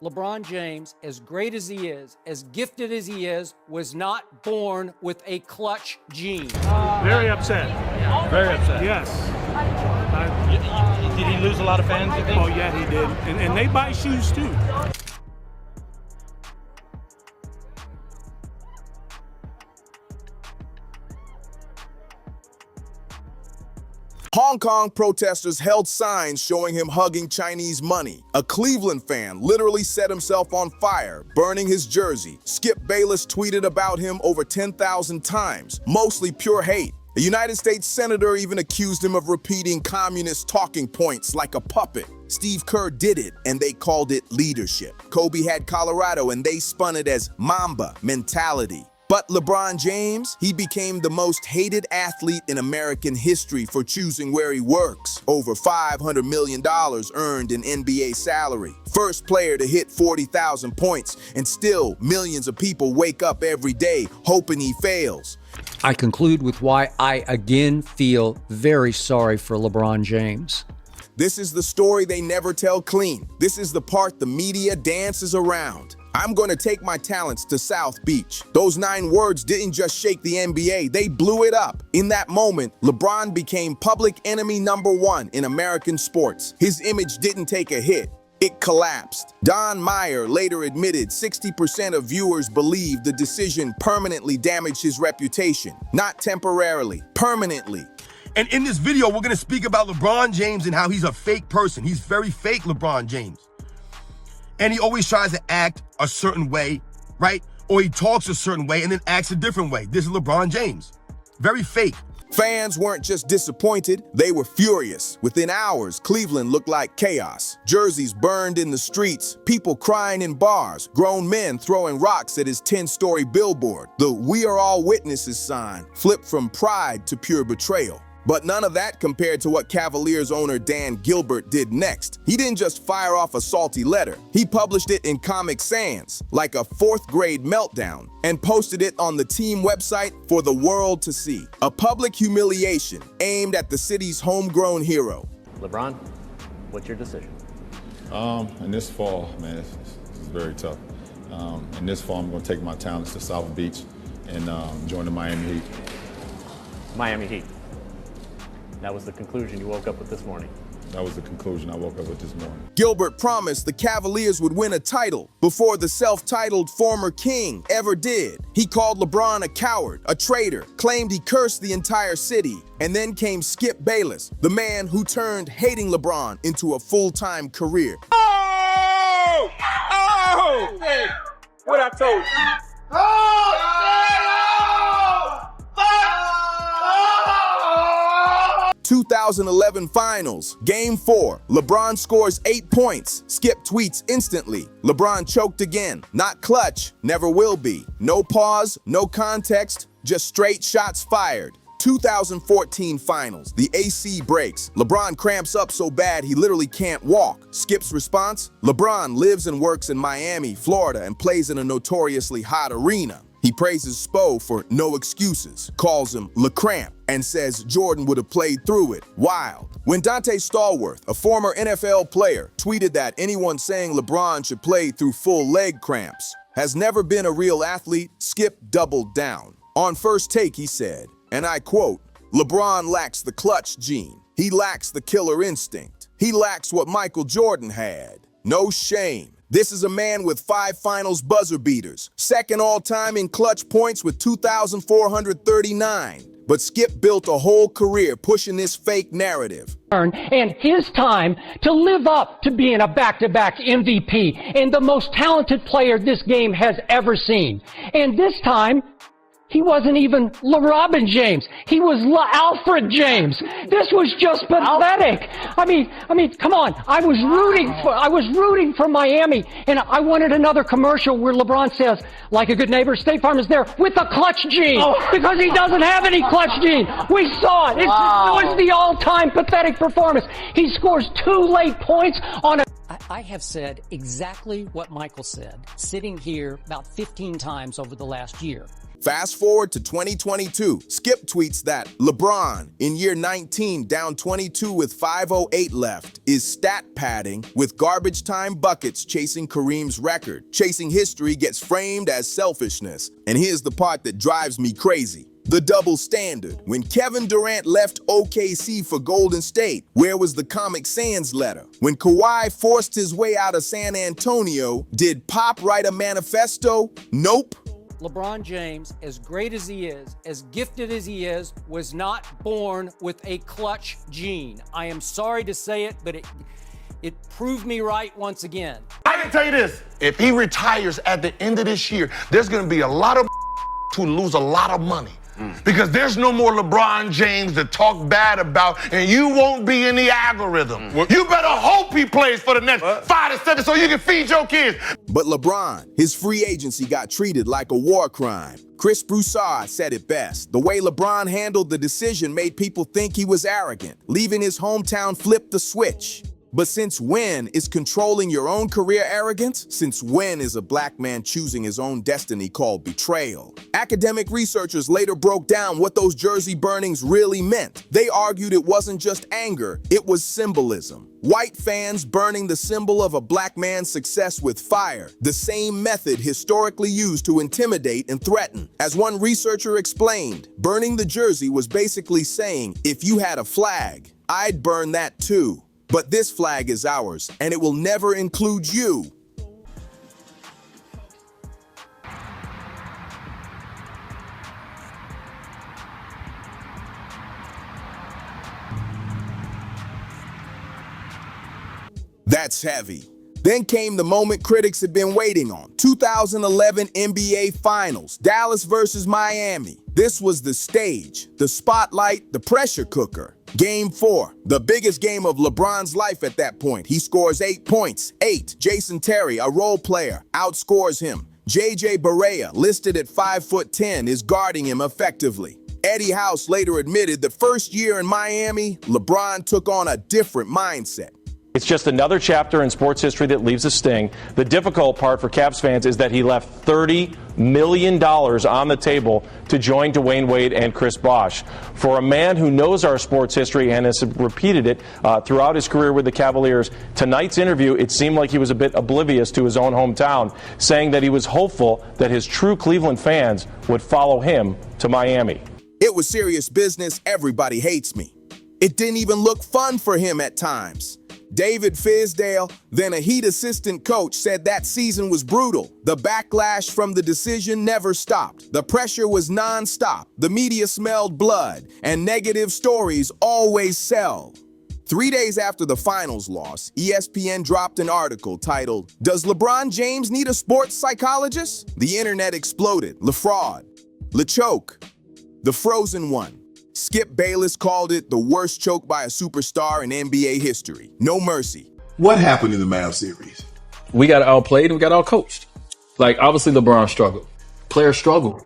LeBron James, as great as he is, as gifted as he is, was not born with a clutch gene. Very upset. Very upset. Yes. Did he lose a lot of fans, you think? Oh, yeah, he did. And they buy shoes, too. Hong Kong protesters held signs showing him hugging Chinese money. A Cleveland fan literally set himself on fire, burning his jersey. Skip Bayless tweeted about him over 10,000 times, mostly pure hate. A United States senator even accused him of repeating communist talking points like a puppet. Steve Kerr did it, and they called it leadership. Kobe had Colorado, and they spun it as Mamba mentality. But LeBron James, he became the most hated athlete in American history for choosing where he works. Over $500 million earned in NBA salary. First player to hit 40,000 points, and still millions of people wake up every day hoping he fails. I conclude with why I again feel very sorry for LeBron James. This is the story they never tell clean. This is the part the media dances around. I'm going to take my talents to South Beach. Those 9 words didn't just shake the NBA, they blew it up. In that moment, LeBron became public enemy #1 in American sports. His image didn't take a hit. It collapsed. Don Meyer later admitted 60% of viewers believe the decision permanently damaged his reputation. Not temporarily, permanently. And in this video, we're going to speak about LeBron James and how he's a fake person. He's very fake, LeBron James. And he always tries to act a certain way, right? Or he talks a certain way and then acts a different way. This is LeBron James. Very fake. Fans weren't just disappointed, they were furious. Within hours, Cleveland looked like chaos. Jerseys burned in the streets, people crying in bars, grown men throwing rocks at his 10-story billboard. The "We are all witnesses" sign flipped from pride to pure betrayal. But none of that compared to what Cavaliers owner Dan Gilbert did next. He didn't just fire off a salty letter. He published it in Comic Sans, like a 4th grade meltdown, and posted it on the team website for the world to see. A public humiliation aimed at the city's homegrown hero. LeBron, what's your decision? In this fall, man, this is very tough. In this fall, I'm going to take my talents to South Beach and join the Miami Heat. Miami Heat. That was the conclusion you woke up with this morning. That was the conclusion I woke up with this morning. Gilbert promised the Cavaliers would win a title before the self-titled former king ever did. He called LeBron a coward, a traitor, claimed he cursed the entire city. And then came Skip Bayless, the man who turned hating LeBron into a full-time career. Oh! Oh! Hey, what I told you. Oh! 2011 Finals, Game 4. LeBron scores 8 points. Skip tweets instantly. LeBron choked again. Not clutch, never will be. No pause, no context, just straight shots fired. 2014 Finals, the AC breaks. LeBron cramps up so bad he literally can't walk. Skip's response? LeBron lives and works in Miami, Florida, and plays in a notoriously hot arena. He praises Spo for no excuses, calls him LeCramp, and says Jordan would have played through it. Wild. When Dante Stallworth, a former NFL player, tweeted that anyone saying LeBron should play through full leg cramps has never been a real athlete, Skip doubled down. On First Take, he said, and I quote, "LeBron lacks the clutch gene. He lacks the killer instinct. He lacks what Michael Jordan had. No shame. This is a man with 5 finals buzzer beaters, second all-time in clutch points with 2,439. But Skip built a whole career pushing this fake narrative. And his time to live up to being a back-to-back MVP and the most talented player this game has ever seen. And this time, he wasn't even LeBron James. He was Alfred James. This was just pathetic. I mean, come on. I was rooting for Miami, and I wanted another commercial where LeBron says, like a good neighbor, State Farm is there with a clutch gene, because he doesn't have any clutch gene. We saw it. It was the all-time pathetic performance. He scores 2 late points on a... I have said exactly what Michael said, sitting here about 15 times over the last year. Fast forward to 2022. Skip tweets that LeBron, in year 19, down 22 with 5:08 left, is stat padding with garbage time buckets chasing Kareem's record. Chasing history gets framed as selfishness. And here's the part that drives me crazy. The double standard. When Kevin Durant left OKC for Golden State, where was the Comic Sans letter? When Kawhi forced his way out of San Antonio, did Pop write a manifesto? Nope. LeBron James, as great as he is, as gifted as he is, was not born with a clutch gene. I am sorry to say it, but it proved me right once again. I can tell you this, if he retires at the end of this year, there's going to be a lot of who lose a lot of money. Because there's no more LeBron James to talk bad about, and you won't be in the algorithm. You better hope he plays for the next 5 to 7 so you can feed your kids. But LeBron, his free agency got treated like a war crime. Chris Broussard said it best. The way LeBron handled the decision made people think he was arrogant. Leaving his hometown flipped the switch. But since when is controlling your own career arrogance? Since when is a black man choosing his own destiny called betrayal? Academic researchers later broke down what those jersey burnings really meant. They argued it wasn't just anger, it was symbolism. White fans burning the symbol of a black man's success with fire, the same method historically used to intimidate and threaten. As one researcher explained, burning the jersey was basically saying, if you had a flag, I'd burn that too. But this flag is ours, and it will never include you. That's heavy. Then came the moment critics had been waiting on. 2011 NBA Finals, Dallas versus Miami. This was the stage, the spotlight, the pressure cooker. Game 4, the biggest game of LeBron's life at that point. He scores 8 points. Jason Terry, a role player, outscores him. JJ Barea, listed at 5'10", is guarding him effectively. Eddie House later admitted the first year in Miami, LeBron took on a different mindset. It's just another chapter in sports history that leaves a sting. The difficult part for Cavs fans is that he left $30 million on the table to join Dwayne Wade and Chris Bosh. For a man who knows our sports history and has repeated it throughout his career with the Cavaliers, tonight's interview, it seemed like he was a bit oblivious to his own hometown, saying that he was hopeful that his true Cleveland fans would follow him to Miami. It was serious business. Everybody hates me. It didn't even look fun for him at times. David Fizdale, then a Heat assistant coach, said that season was brutal. The backlash from the decision never stopped. The pressure was nonstop. The media smelled blood, and negative stories always sell. 3 days after the finals loss, ESPN dropped an article titled, "Does LeBron James need a sports psychologist?" The internet exploded. LeFraud, LeChoke, the frozen one. Skip Bayless called it the worst choke by a superstar in NBA history. No mercy. What happened in the Mavs series? We got outplayed and we got outcoached. Like, obviously LeBron struggled. Players struggled.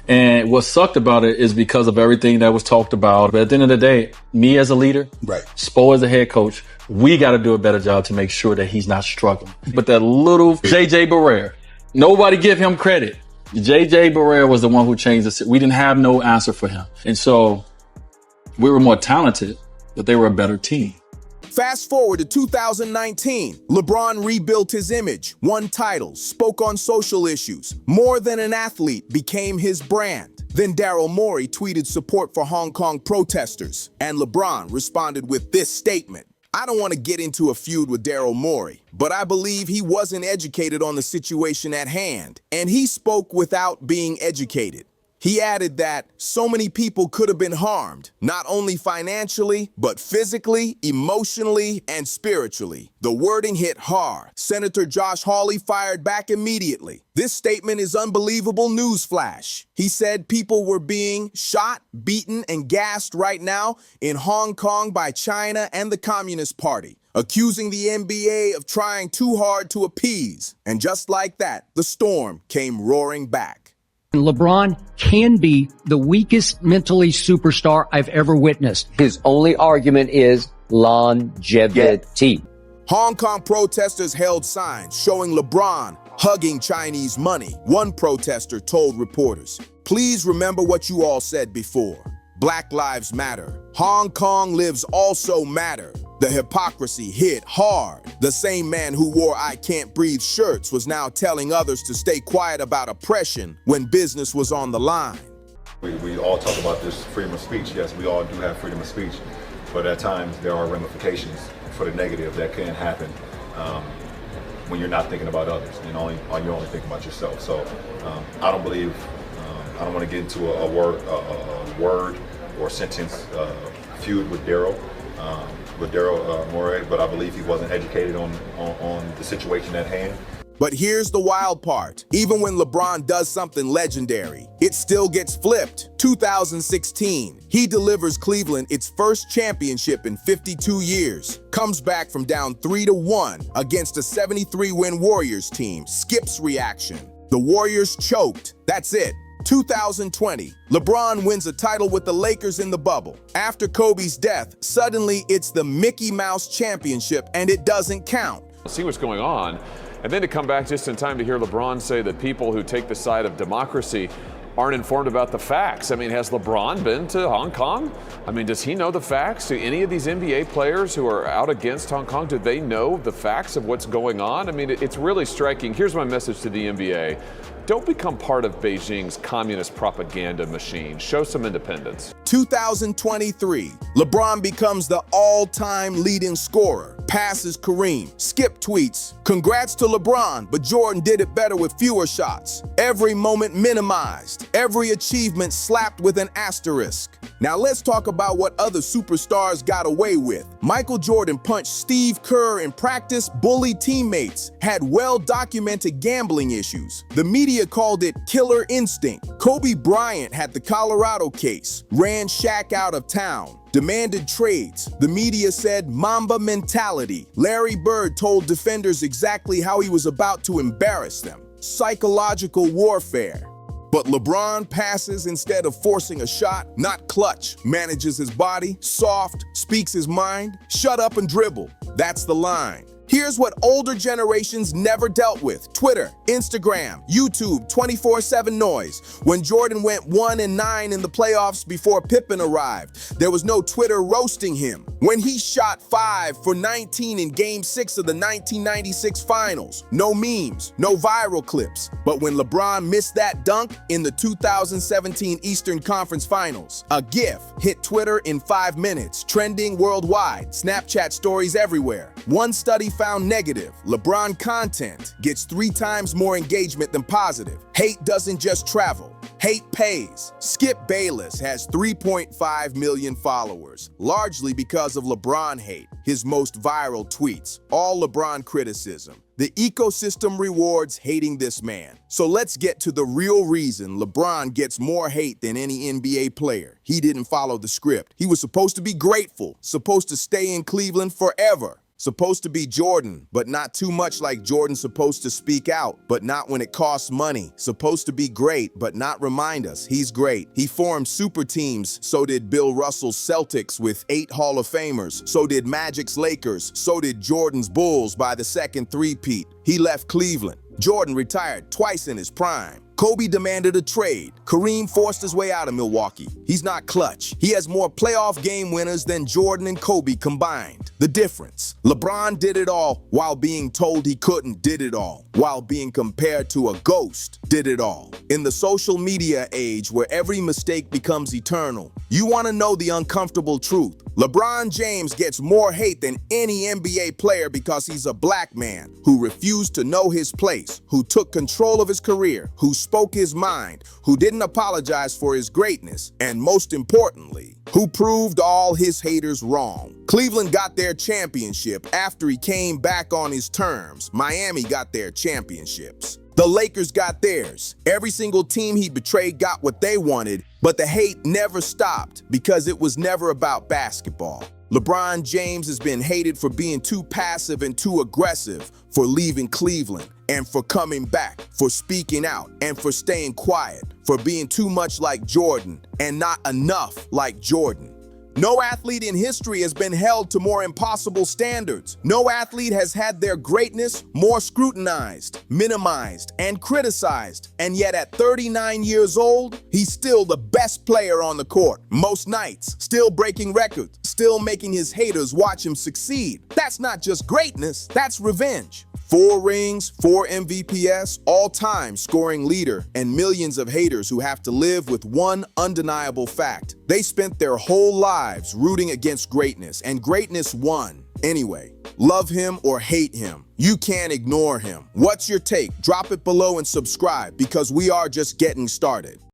And what sucked about it is because of everything that was talked about. But at the end of the day, me as a leader, Spo as a head coach, we got to do a better job to make sure that he's not struggling. But that little JJ Barea, nobody give him credit. JJ Barea was the one who changed the. We didn't have no answer for him. And so we were more talented, but they were a better team. Fast forward to 2019. LeBron rebuilt his image, won titles, spoke on social issues. More than an athlete became his brand. Then Daryl Morey tweeted support for Hong Kong protesters, and LeBron responded with this statement. I don't want to get into a feud with Daryl Morey, but I believe he wasn't educated on the situation at hand, and he spoke without being educated. He added that so many people could have been harmed, not only financially, but physically, emotionally, and spiritually. The wording hit hard. Senator Josh Hawley fired back immediately. This statement is unbelievable newsflash. He said people were being shot, beaten, and gassed right now in Hong Kong by China and the Communist Party, accusing the NBA of trying too hard to appease. And just like that, the storm came roaring back. LeBron can be the weakest mentally superstar I've ever witnessed. His only argument is longevity. Hong Kong protesters held signs showing LeBron hugging Chinese money. One protester told reporters, "Please remember what you all said before. Black lives matter. Hong Kong lives also matter." The hypocrisy hit hard. The same man who wore "I Can't Breathe" shirts was now telling others to stay quiet about oppression when business was on the line. We all talk about this freedom of speech. Yes, we all do have freedom of speech, but at times there are ramifications for the negative that can happen when you're not thinking about others and you're only thinking about yourself. So I don't believe, I don't want to get into a word or sentence feud with Daryl Morey, but I believe he wasn't educated on the situation at hand. But here's the wild part. Even when LeBron does something legendary, it still gets flipped. 2016, he delivers Cleveland its first championship in 52 years. Comes back from down 3-1 against a 73-win Warriors team. Skip's reaction. The Warriors choked. That's it. 2020, LeBron wins a title with the Lakers in the bubble. After Kobe's death, suddenly it's the Mickey Mouse Championship and it doesn't count. See what's going on. And then to come back just in time to hear LeBron say that people who take the side of democracy aren't informed about the facts. I mean, has LeBron been to Hong Kong? I mean, does he know the facts? Do any of these NBA players who are out against Hong Kong, do they know the facts of what's going on? I mean, it's really striking. Here's my message to the NBA. Don't become part of Beijing's communist propaganda machine. Show some independence. 2023, LeBron becomes the all-time leading scorer, passes Kareem. Skip tweets, "Congrats to LeBron, but Jordan did it better with fewer shots. Every moment minimized, every achievement slapped with an asterisk." Now let's talk about what other superstars got away with. Michael Jordan punched Steve Kerr in practice, bullied teammates, had well-documented gambling issues. The media called it killer instinct. Kobe Bryant had the Colorado case, ran Shaq out of town, demanded trades. The media said Mamba mentality. Larry Bird told defenders exactly how he was about to embarrass them. Psychological warfare. But LeBron passes instead of forcing a shot, not clutch, manages his body, soft, speaks his mind, shut up and dribble. That's the line. Here's what older generations never dealt with. Twitter, Instagram, YouTube, 24/7 noise. When Jordan went 1-9 in the playoffs before Pippen arrived, there was no Twitter roasting him. When he shot 5 for 19 in Game 6 of the 1996 Finals, no memes, no viral clips. But when LeBron missed that dunk in the 2017 Eastern Conference Finals, a GIF hit Twitter in 5 minutes, trending worldwide, Snapchat stories everywhere. One study found negative. LeBron content gets 3 times more engagement than positive. Hate doesn't just travel. Hate pays. Skip Bayless has 3.5 million followers, largely because of LeBron hate, his most viral tweets, all LeBron criticism. The ecosystem rewards hating this man. So let's get to the real reason LeBron gets more hate than any NBA player. He didn't follow the script. He was supposed to be grateful, supposed to stay in Cleveland forever. Supposed to be Jordan, but not too much like Jordan. Supposed to speak out, but not when it costs money. Supposed to be great, but not remind us he's great. He formed super teams. So did Bill Russell's Celtics with 8 Hall of Famers. So did Magic's Lakers. So did Jordan's Bulls by the second three-peat. He left Cleveland. Jordan retired twice in his prime. Kobe demanded a trade. Kareem forced his way out of Milwaukee. He's not clutch. He has more playoff game winners than Jordan and Kobe combined. The difference: LeBron did it all while being told he couldn't, did it all while being compared to a ghost, did it all. In the social media age where every mistake becomes eternal, you want to know the uncomfortable truth. LeBron James gets more hate than any NBA player because he's a black man who refused to know his place, who took control of his career, who spoke his mind, who didn't apologize for his greatness, and most importantly, who proved all his haters wrong. Cleveland got their championship after he came back on his terms. Miami got their championships. The Lakers got theirs. Every single team he betrayed got what they wanted, but the hate never stopped because it was never about basketball. LeBron James has been hated for being too passive and too aggressive, for leaving Cleveland, and for coming back, for speaking out, and for staying quiet, for being too much like Jordan and not enough like Jordan. No athlete in history has been held to more impossible standards. No athlete has had their greatness more scrutinized, minimized, and criticized. And yet at 39 years old, he's still the best player on the court. Most nights, still breaking records, still making his haters watch him succeed. That's not just greatness, that's revenge. 4 rings, 4 MVPs, all-time scoring leader, and millions of haters who have to live with one undeniable fact. They spent their whole lives rooting against greatness, and greatness won. Anyway, love him or hate him, you can't ignore him. What's your take? Drop it below and subscribe, because we are just getting started.